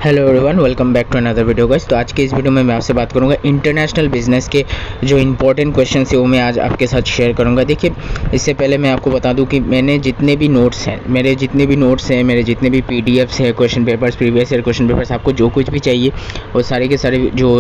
Hello everyone, welcome back to another video guys. तो आज के इस वीडियो में मैं आपसे बात करूंगा इंटरनेशनल बिजनेस के जो इंपॉर्टेंट क्वेश्चन है वो मैं आज आपके साथ शेयर करूंगा। देखिए, इससे पहले मैं आपको बता दूं कि मैंने जितने भी नोट्स हैं, मेरे जितने भी पीडीएफ्स हैं, question papers, previous year question papers, आपको जो कुछ भी चाहिए वो सारे के सारे जो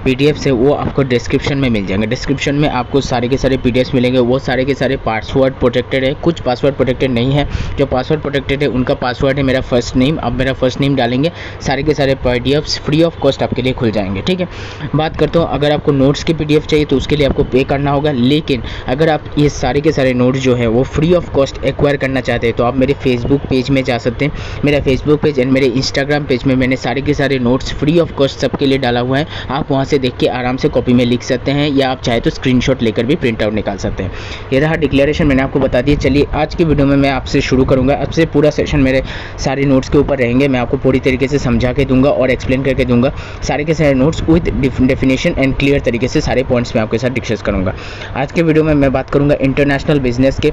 पीडीएफ्स है वो आपको डिस्क्रिप्शन में मिल जाएंगे। डिस्क्रिप्शन में आपको सारे के सारे पीडीएफ्स मिलेंगे। वो सारे के सारे पासवर्ड प्रोटेक्टेड है, कुछ पासवर्ड प्रोटेक्टेड नहीं है। जो पासवर्ड प्रोटेक्टेड है उनका पासवर्ड है मेरा फर्स्ट नेम। आप मेरा फर्स्ट नेम डालेंगे, सारे के सारे पीडीएफ्स फ्री ऑफ कॉस्ट आपके लिए खुल जाएंगे। ठीक है, बात करता हूँ अगर आपको नोट्स की पीडीएफ चाहिए तो उसके लिए आपको पे करना होगा। लेकिन अगर आप ये सारे के सारे नोट्स जो है वो फ्री ऑफ कॉस्ट एक्वायर करना चाहते हैं तो आप मेरे फेसबुक पेज में जा सकते हैं। मेरा फेसबुक पेज एंड मेरे इंस्टाग्राम पेज में मैंने सारे के सारे नोट्स फ्री ऑफ कॉस्ट सबके लिए डाला हुआ है। आप वहाँ से देख के आराम से कॉपी में लिख सकते हैं या आप चाहे तो स्क्रीनशॉट लेकर भी प्रिंट आउट निकाल सकते हैं। ये रहा डिक्लेरेशन, मैंने आपको बता दिया। चलिए आज की वीडियो में मैं आपसे शुरू करूँगा। आपसे पूरा सेशन मेरे सारे नोट्स के ऊपर रहेंगे। मैं आपको पूरी तरीके से समझा के दूंगा और एक्सप्लेन करके दूंगा। सारे के सारे notes with definition and clear तरीके से सारे पॉइंट्स मैं आपके साथ डिस्कस करूंगा। आज के वीडियो में मैं बात करूंगा इंटरनेशनल बिजनेस के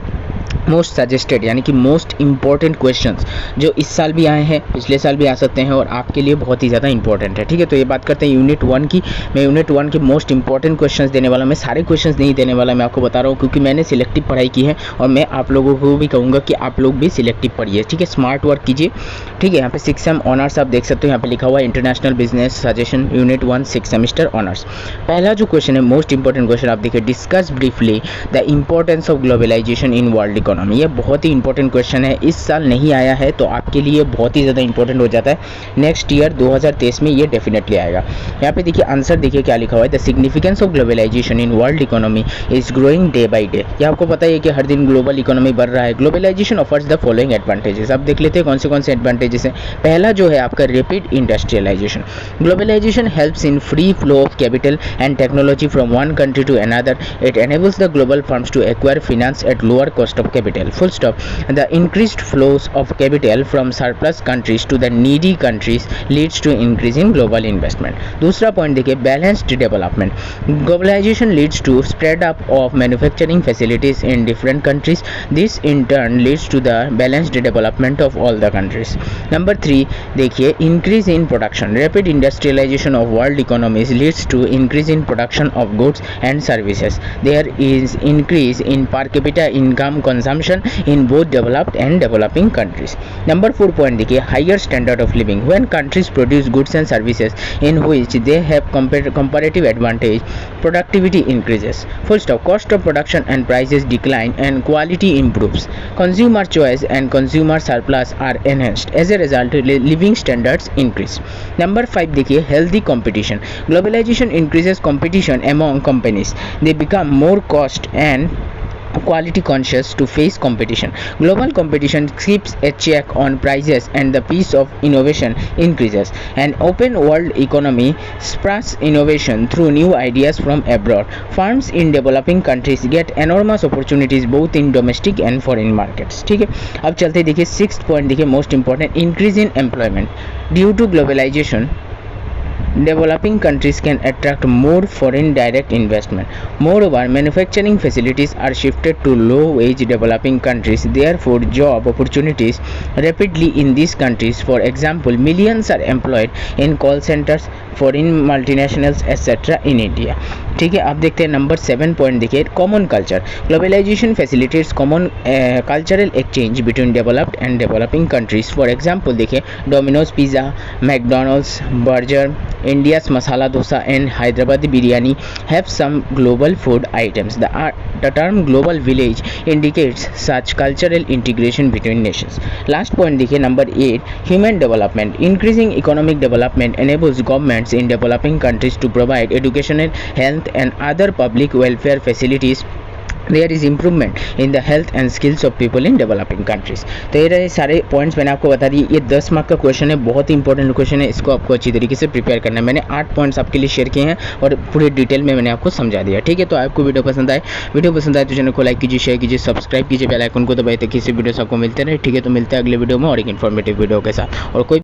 मोस्ट सजेस्टेड यानी कि मोस्ट इंपॉर्टेंट क्वेश्चंस जो इस साल भी आए हैं, पिछले साल भी आ सकते हैं और आपके लिए बहुत ही ज़्यादा इंपॉर्टेंट है। ठीक है, तो ये बात करते हैं यूनिट 1 की। मैं यूनिट 1 के मोस्ट इंपॉर्टेंट क्वेश्चंस देने वाला, मैं सारे क्वेश्चंस नहीं देने वाला, मैं आपको बता रहा हूँ क्योंकि मैंने सिलेक्टिव पढ़ाई की है और मैं आप लोगों को भी कहूँगा कि आप लोग भी सिलेक्टिव पढ़िए। ठीक है, स्मार्ट वर्क कीजिए। ठीक है, यहाँ पे 6 सेम ऑनर्स आप देख सकते हो, यहाँ पे लिखा हुआ है international business suggestion unit 1 6 semester honours. पहला जो क्वेश्चन है मोस्ट इंपॉर्टेंट क्वेश्चन, आप देखिए, discuss briefly the importance of globalisation in world economy. ये बहुत ही इंपॉर्टेंट क्वेश्चन है, इस साल नहीं आया है तो आपके लिए बहुत ही ज़्यादा इंपॉर्टेंट हो जाता है। नेक्स्ट ईयर 2023 में ये डेफिनेटली आएगा। यहाँ पे देखिए आंसर देखिए क्या लिखा हुआ है, the significance of globalisation in world economy is growing day by day. ये आपको पता है कि हर दिन ग्लोबल इकोनॉमी बढ़ रहा है। Globalisation offers the following advantages. अब देख लेते हैं कौन से एडवांटेजेस हैं। पहला जो है आपका rapid industrialisation. Globalisation helps in free flow of capital and technology from one country to another. It enables the global firms to acquire finance at lower cost of capital. Full stop. The increased flows of capital from surplus countries to the needy countries leads to increase in global investment. दूसरा point देखिए, balanced development. Globalization leads to spread up of manufacturing facilities in different countries. This in turn leads to the balanced development of all the countries. Number 3 देखिए, increase in production. Rapid industrialization of world economies leads to increase in production of goods and services. There is increase in per capita income consumption in both developed and developing countries. Number 4 point देखिए, higher standard of living. When countries produce goods and services in which they have comparative advantage, productivity increases. Full stop. Cost of production and prices decline and quality improves. Consumer choice and consumer surplus are enhanced. As a result, living standards increase. Number 5 देखिए, healthy competition. Globalization increases competition among companies. They become more cost and quality conscious to face competition. Global competition keeps a check on prices and the pace of innovation increases. An open world economy spurs innovation through new ideas from abroad. Firms in developing countries get enormous opportunities both in domestic and foreign markets. ठीक है, अब चलते देखिए 6th point देखिए, most important, increase in employment due to globalisation. Developing countries can attract more foreign direct investment. Moreover, manufacturing facilities are shifted to low-wage developing countries. Therefore, job opportunities rapidly in these countries. For example, millions are employed in call centers, foreign multinationals, etc. in India. ठीक है, आप देखते हैं number 7 point देखिए, common culture. Globalisation facilitates common cultural exchange between developed and developing countries. For example देखिए, Domino's pizza, McDonald's, burger, India's masala dosa and Hyderabadi biryani have some global food items. The term global village indicates such cultural integration between nations. Last point देखिए number 8, human development. Increasing economic development enables governments in developing countries to provide educational, health and other public welfare facilities. There is improvement in the health and skills of people in developing countries. तो ये रहे सारे points मैंने आपको बता दिए। ये 10 mark का क्वेश्चन है, बहुत ही इंपॉर्टेंट क्वेश्चन है, इसको आपको अच्छी तरीके से प्रिपेयर करना है। मैंने 8 पॉइंट्स आपके लिए शेयर किए हैं और पूरे डिटेल में मैंने आपको समझा दिया। ठीक है, तो आपको वीडियो पसंद आए तो चैनल को लाइक कीजिए, शेयर कीजिए, सब्सक्राइब कीजिए, बेल आइकन को दबाइए ताकि इसी वीडियो से आपको मिलते रहे। ठीक है, तो मिलते हैं अगले वीडियो में और एक इन्फॉर्मेटिव वीडियो के साथ। और कोई